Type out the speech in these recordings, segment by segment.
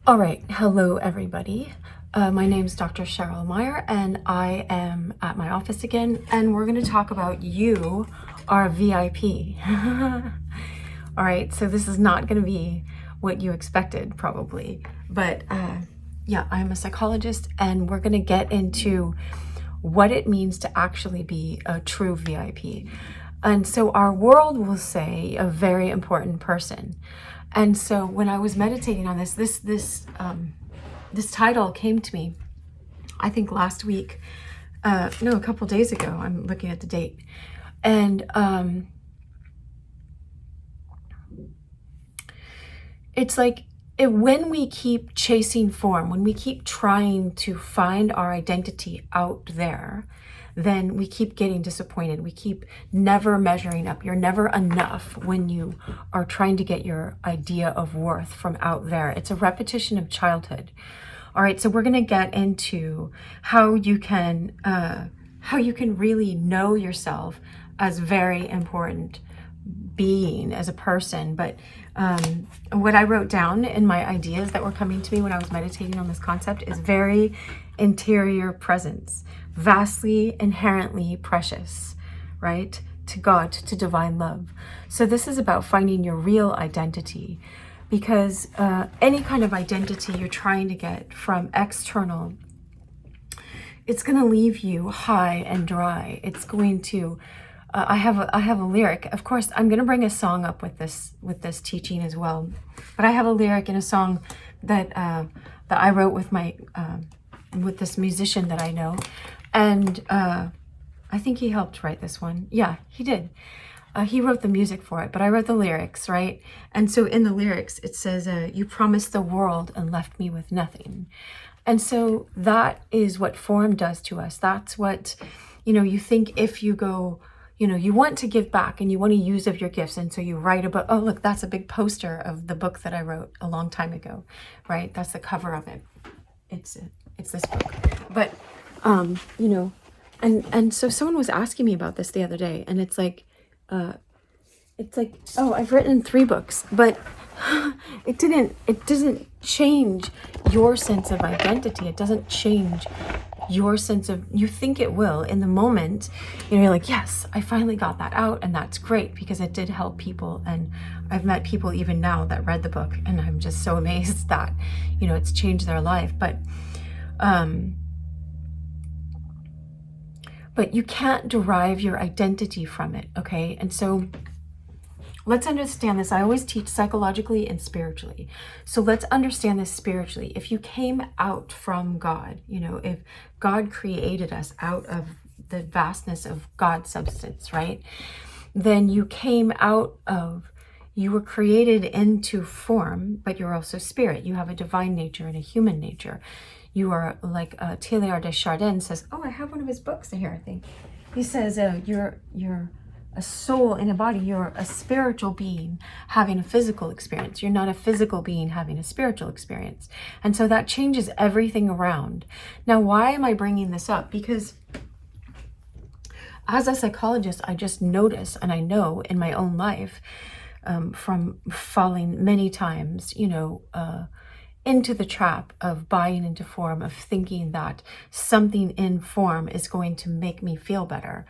All right, hello everybody. My name is Dr. Cheryl Meyer and I am at my office again, and we're going to talk about you are VIP. All right, so this is not going to be what you expected probably, but yeah, I'm a psychologist and we're going to get into what it means to actually be a true VIP. And so our world will say a very important person. And so when I was meditating on this title came to me, I think last week, no, a couple days ago. I'm looking at the date, and it's like when we keep chasing form, when we keep trying to find our identity out there, then we keep getting disappointed. We keep never measuring up. You're never enough when you are trying to get your idea of worth from out there. It's a repetition of childhood. All right, so we're going to get into how you can really know yourself as very important being as a person. But what I wrote down in my ideas that were coming to me when I was meditating on this concept is very interior presence, vastly, inherently precious, right? To God, to divine love. So this is about finding your real identity, because any kind of identity you're trying to get from external, it's going to leave you high and dry. It's going to I have a lyric. Of course, I'm going to bring a song up with this teaching as well. But I have a lyric in a song that I wrote with with this musician that I know, and I think he helped write this one. Yeah, he did. He wrote the music for it, but I wrote the lyrics, right? And so in the lyrics, it says, "You promised the world and left me with nothing." And so that is what form does to us. That's what, you think if you go, you want to give back and you want to use of your gifts. And so you write about, oh, look, that's a big poster of the book that I wrote a long time ago, right? That's the cover of it. It's this book. But, and so someone was asking me about this the other day, and it's like, oh, I've written 3 books, but it doesn't change your sense of identity. It doesn't change your sense of, you think it will in the moment, you're like, yes, I finally got that out, and that's great because it did help people. And I've met people even now that read the book, and I'm just so amazed that, it's changed their life. But you can't derive your identity from it, okay? And so let's understand this. I always teach psychologically and spiritually. So let's understand this spiritually. If you came out from God, if God created us out of the vastness of God's substance, right? Then you were created into form, but you're also spirit. You have a divine nature and a human nature. You are like Teilhard de Chardin says, oh, I have one of his books in here, I think. He says, you're a soul in a body. You're a spiritual being having a physical experience. You're not a physical being having a spiritual experience. And so that changes everything around. Now, why am I bringing this up? Because as a psychologist, I just notice, and I know in my own life, from falling many times, into the trap of buying into form, of thinking that something in form is going to make me feel better,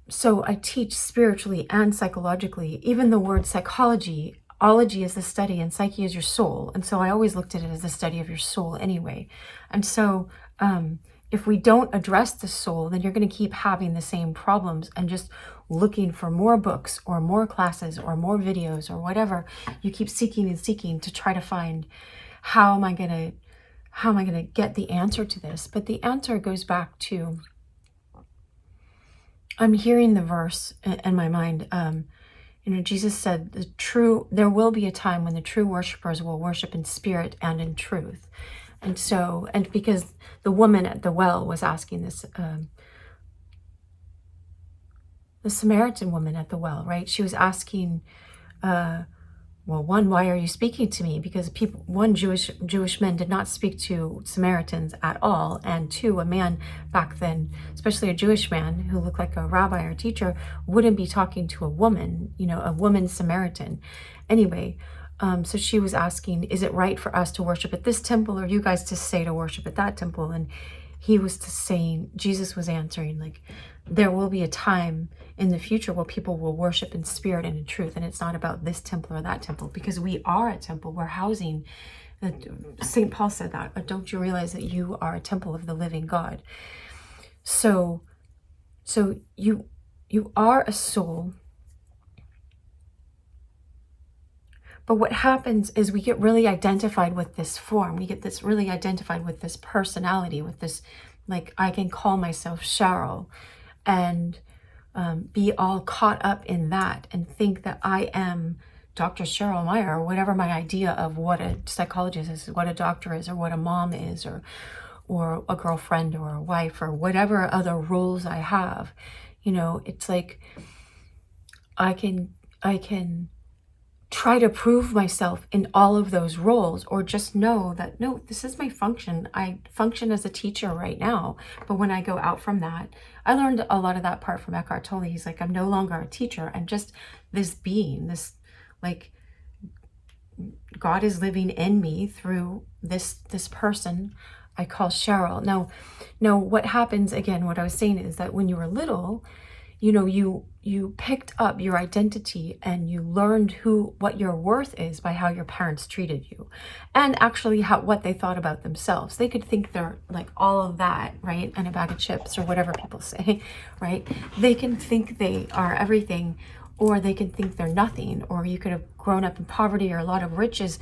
So I teach spiritually and psychologically. Even the word psychology, ology is the study and psyche is your soul. And so I always looked at it as the study of your soul anyway. And so if we don't address the soul, then you're going to keep having the same problems and just looking for more books or more classes or more videos or whatever. You keep seeking and seeking to try to find, how am I going to get the answer to this? But the answer goes back to, I'm hearing the verse in my mind. Jesus said, there will be a time when the true worshipers will worship in spirit and in truth. And so, and because the woman at the well was asking this, the Samaritan woman at the well, right? She was asking, well, one, why are you speaking to me? Because Jewish men did not speak to Samaritans at all. And two, a man back then, especially a Jewish man who looked like a rabbi or teacher, wouldn't be talking to a woman, a woman Samaritan. Anyway, so she was asking, is it right for us to worship at this temple, or you guys to say to worship at that temple? And Jesus was answering, like, there will be a time in the future where people will worship in spirit and in truth. And it's not about this temple or that temple, because we are a temple. We're housing. St. Paul said that. Don't you realize that you are a temple of the living God? So you are a soul. But what happens is we get really identified with this form. We get really identified with this personality, with this, like, I can call myself Cheryl and be all caught up in that and think that I am Dr. Cheryl Meyer, or whatever my idea of what a psychologist is, what a doctor is, or what a mom is, or a girlfriend or a wife, or whatever other roles I have. It's like I can try to prove myself in all of those roles, or just know that, no, this is my function. I function as a teacher right now. But when I go out from that, I learned a lot of that part from Eckhart Tolle. He's like, I'm no longer a teacher. I'm just this being, this, like, God is living in me through this person I call Cheryl. Now, what happens, again, what I was saying is that when you were little, you picked up your identity and you learned what your worth is by how your parents treated you, and actually what they thought about themselves. They could think they're like all of that, right? And a bag of chips, or whatever people say, right? They can think they are everything, or they can think they're nothing, or you could have grown up in poverty or a lot of riches.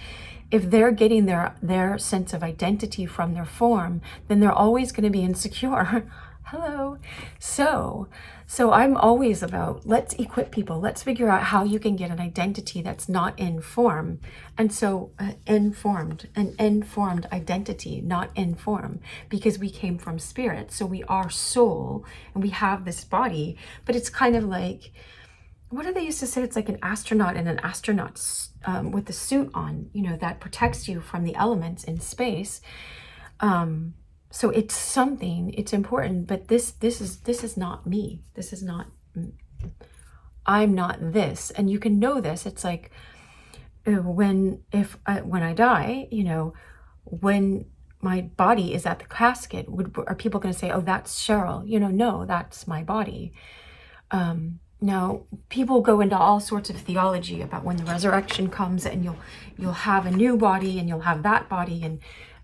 If they're getting their sense of identity from their form, then they're always going to be insecure. Hello. So I'm always about, let's equip people. Let's figure out how you can get an identity that's not in form. And so an informed identity, not in form, because we came from spirit. So we are soul and we have this body, but it's kind of like, what do they used to say? It's like an astronaut and an astronaut with the suit on, that protects you from the elements in space. So it's something, it's important, but this is not me. This is not, I'm not this. And you can know this. It's like when I die, when my body is at the casket, are people going to say, oh, that's Cheryl? No, that's my body. Now, people go into all sorts of theology about when the resurrection comes and you'll have a new body and you'll have that body.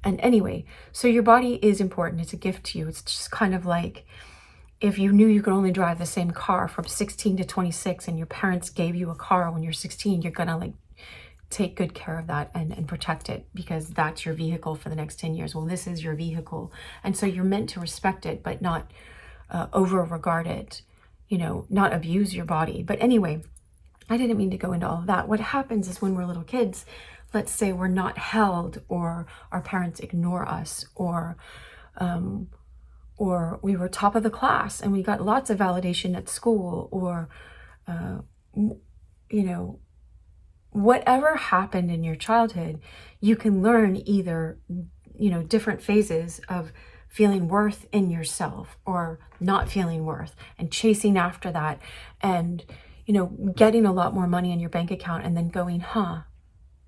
And anyway, so your body is important. It's a gift to you. It's just kind of like if you knew you could only drive the same car from 16 to 26 and your parents gave you a car when you're 16, you're going to like take good care of that and protect it, because that's your vehicle for the next 10 years. Well, this is your vehicle. And so you're meant to respect it, but not over regard it, not abuse your body. But anyway, I didn't mean to go into all of that. What happens is when we're little kids, let's say we're not held, or our parents ignore us, or we were top of the class and we got lots of validation at school, or, whatever happened in your childhood, you can learn either, different phases of feeling worth in yourself or not feeling worth and chasing after that, and, getting a lot more money in your bank account and then going,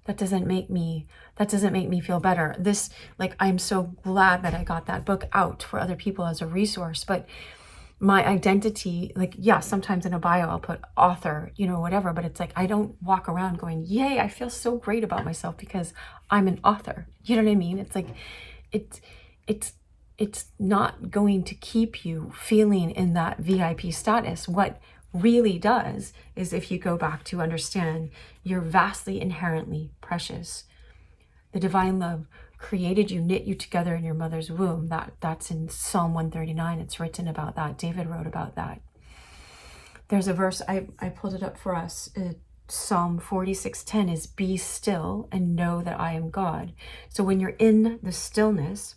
that doesn't make me feel better. This, like, I'm so glad that I got that book out for other people as a resource. But my identity, like, yeah, sometimes in a bio I'll put author, whatever, but it's like, I don't walk around going, yay, I feel so great about myself because I'm an author. You know what I mean? It's like, it's not going to keep you feeling in that VIP status. What really does is, if you go back to understand, you're vastly inherently precious. The divine love created you, knit you together in your mother's womb. That's in Psalm 139. It's written about that. David wrote about that. There's a verse, I pulled it up for us. Psalm 46:10 is, be still and know that I am God. So when you're in the stillness,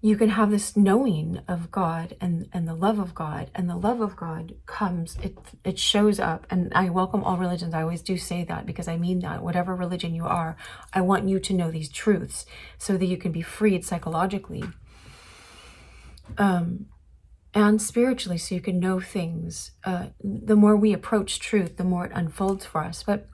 you can have this knowing of God and the love of God, and the love of God comes, it shows up. And I welcome all religions. I always do say that, because I mean that. Whatever religion you are, I want you to know these truths so that you can be freed psychologically and spiritually, so you can know things. The more we approach truth, the more it unfolds for us. But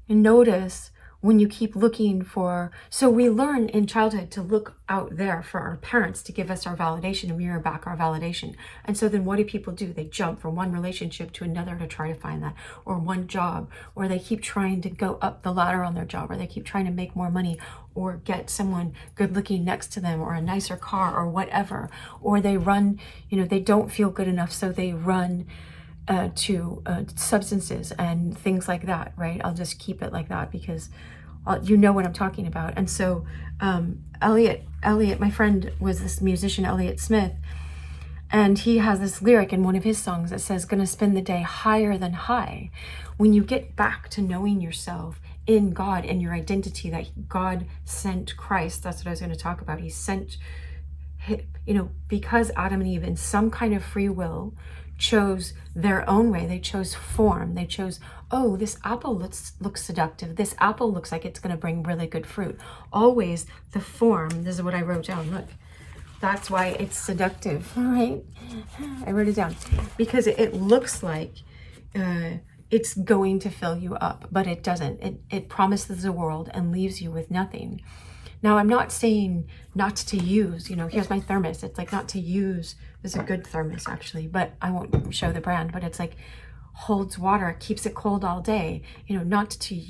notice when you keep looking for, so we learn in childhood to look out there for our parents to give us our validation and mirror back our validation. And so then what do people do? They jump from one relationship to another to try to find that, or one job, or they keep trying to go up the ladder on their job, or they keep trying to make more money, or get someone good looking next to them, or a nicer car, or whatever. Or they run, they don't feel good enough, so they run to substances and things like that, right? I'll just keep it like that, because you know what I'm talking about. And so Elliot, my friend was this musician, Elliot Smith, and he has this lyric in one of his songs that says, gonna spend the day higher than high. When you get back to knowing yourself in God and your identity, that God sent Christ, that's what I was going to talk about. He sent, because Adam and Eve, in some kind of free will, chose their own way. They chose form. They chose, oh, this apple looks seductive. This apple looks like it's going to bring really good fruit. Always the form. This is what I wrote down. Look, that's why it's seductive. All right, I wrote it down because it looks like it's going to fill you up, but it doesn't. It promises the world and leaves you with nothing. Now, I'm not saying not to use, here's my thermos. It's like not to use. It's a good thermos, actually, but I won't show the brand, but it's like holds water, keeps it cold all day. Not to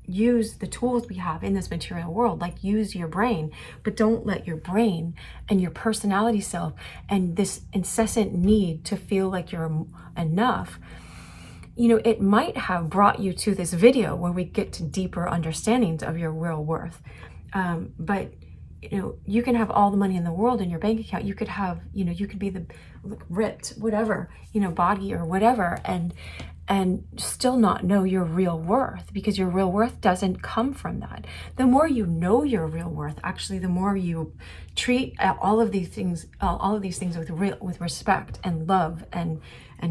use the tools we have in this material world, like use your brain, but don't let your brain and your personality self and this incessant need to feel like you're enough. It might have brought you to this video where we get to deeper understandings of your real worth. But you can have all the money in the world in your bank account. You could have, you could be the ripped, whatever, body or whatever, and still not know your real worth, because your real worth doesn't come from that. The more you know your real worth, actually, the more you treat all of these things with respect and love and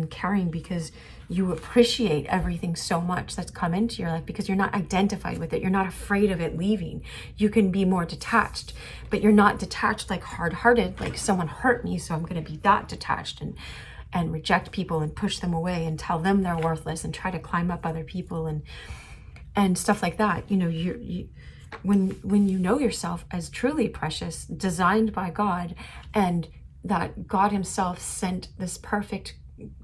caring, because you appreciate everything so much that's come into your life, because you're not identified with it. You're not afraid of it leaving. You can be more detached, but you're not detached like hard-hearted, like someone hurt me, so I'm going to be that detached and reject people and push them away and tell them they're worthless and try to climb up other people and stuff like that. When you know yourself as truly precious, designed by God, and that God himself sent this perfect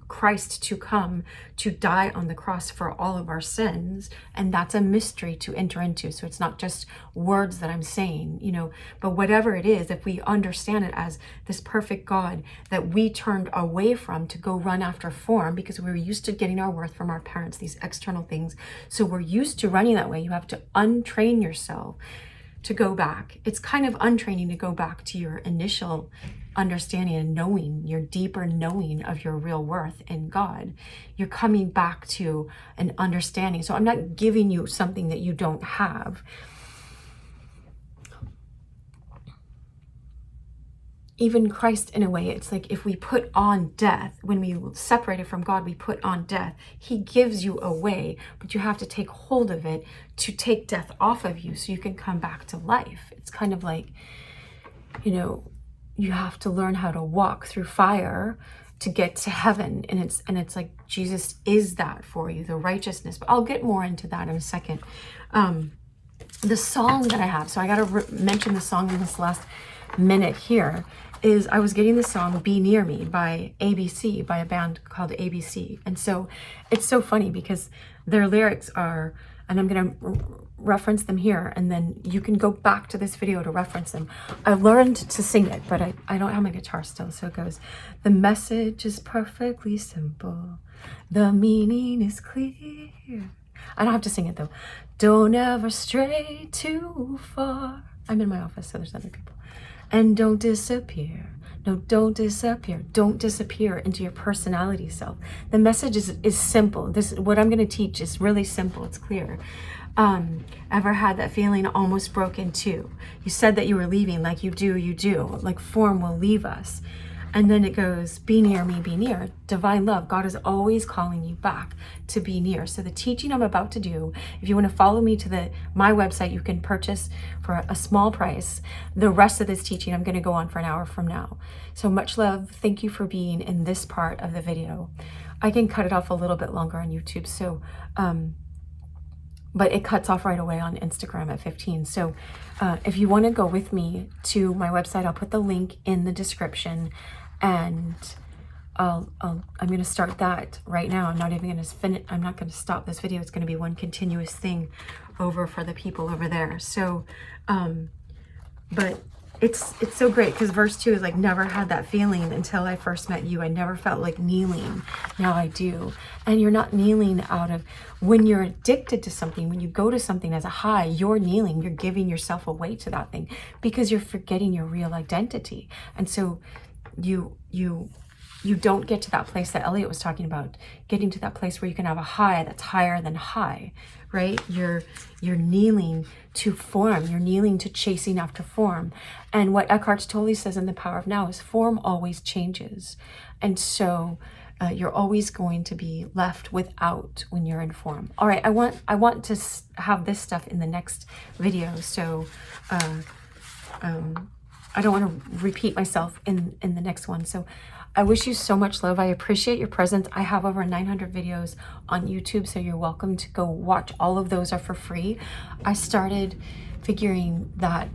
Christ to come to die on the cross for all of our sins, and that's a mystery to enter into. So it's not just words that I'm saying, but whatever it is, if we understand it as this perfect God that we turned away from to go run after form, because we were used to getting our worth from our parents, these external things. So we're used to running that way. You have to untrain yourself to go back. It's kind of untraining to go back to your initial understanding and knowing, your deeper knowing of your real worth in God. You're coming back to an understanding. So I'm not giving you something that you don't have. Even Christ, in a way, it's like if we put on death, when we separated from God, we put on death. He gives you a way, but you have to take hold of it to take death off of you so you can come back to life. It's kind of like, you have to learn how to walk through fire to get to heaven. And it's like Jesus is that for you, the righteousness. But I'll get more into that in a second. The song that I have, so I got to mention the song in this last minute here, is I was getting the song Be Near Me by ABC, by a band called ABC. And so it's so funny because their lyrics are, and I'm going to reference them here, and then you can go back to this video to reference them. I learned to sing it, but I don't have my guitar still, so it goes, the message is perfectly simple, the meaning is clear. I don't have to sing it though. Don't ever stray too far. I'm in my office, so there's other people. And don't disappear. No, don't disappear. Don't disappear into your personality self. The message is simple. What I'm going to teach is really simple. It's clear. Ever had that feeling almost broke in two? You said that you were leaving, like you do, like form will leave us. And then it goes, be near me, be near. Divine love. God is always calling you back to be near. So the teaching I'm about to do, if you want to follow me to my website, you can purchase for a small price. The rest of this teaching, I'm going to go on for an hour from now. So much love. Thank you for being in this part of the video. I can cut it off a little bit longer on YouTube. So, but it cuts off right away on Instagram at 15. So if you want to go with me to my website, I'll put the link in the description, and I'm going to start that right now. I'm not even going to finish. I'm not going to stop this video. It's going to be one continuous thing over for the people over there. So, but it's so great because verse 2 is like, never had that feeling until I first met you. I never felt like kneeling. Now I do. And you're not kneeling out of, when you're addicted to something, when you go to something as a high, you're kneeling, you're giving yourself away to that thing because you're forgetting your real identity. And so you don't get to that place that Elliot was talking about, getting to that place where you can have a high that's higher than high, right? You're kneeling to form. You're kneeling to chasing after form. And what Eckhart Tolle says in The Power of Now is form always changes. And so you're always going to be left without when you're in form. All right, I want to have this stuff in the next video. So I don't want to repeat myself in the next one. So I wish you so much love. I appreciate your presence. I have over 900 videos on YouTube, so you're welcome to go watch. All of those are for free. I started figuring that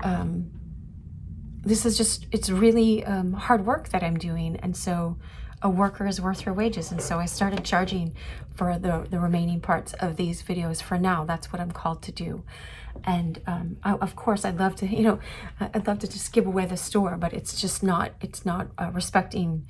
this is just, it's really hard work that I'm doing. And so a worker is worth her wages. And so I started charging for the remaining parts of these videos for now. That's what I'm called to do. And of course, I'd love to, I'd love to just give away the store, but it's just not, respecting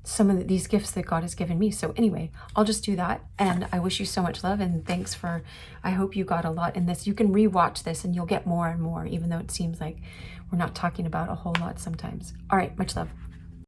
some of these gifts that God has given me. So anyway, I'll just do that. And I wish you so much love, and thanks for, I hope you got a lot in this. You can rewatch this and you'll get more and more, even though it seems like we're not talking about a whole lot sometimes. All right, much love.